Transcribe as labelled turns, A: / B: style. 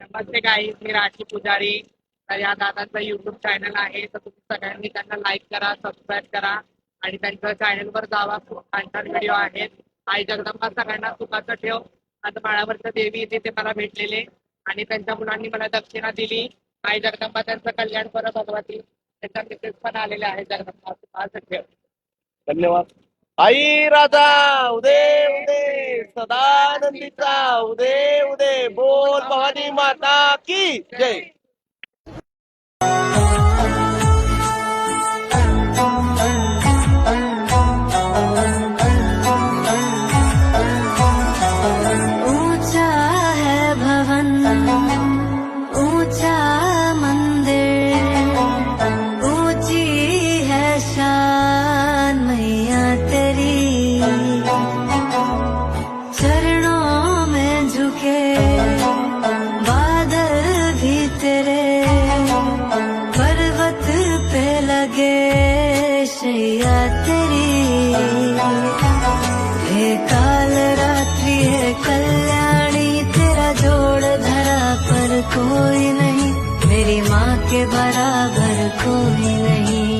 A: नमस्ते guys, मी राशी पुजारी. तर या दादांचा युट्यूब चॅनल आहे, तर तुम्ही सगळ्यांनी त्यांना लाईक करा, सबस्क्राईब करा आणि त्यांच्या चॅनलवर जावा. खूप छान छान व्हिडिओ आहेत. आई जगदंबा सगळ्यांना सुखाचं ठेव. आता माळावरच्या देवी ते मला भेटलेले आणि त्यांच्या मुलांनी मला दक्षिणा दिली. आई जगदंबा त्यांचं कल्याण कर भगवती. त्यांच्या मिसेस पण आलेल्या आहेत. जगदंबा सुखाचं ठेव.
B: धन्यवाद. आई राजा उदे उदे सदानंदीचा उदे उदे बोल भवानी माता की जय.
C: ऊंचा है भवन, ऊंचा मंदिर, ऊंची है शान मैया तेरी। चरणों में झुके बादल भी तेरे, पर्वत पे लगे शैया तेरी। हे काल रात्रि है कल्याणी, तेरा जोड़ धरा पर कोई नहीं, मेरी माँ के बराबर कोई नहीं।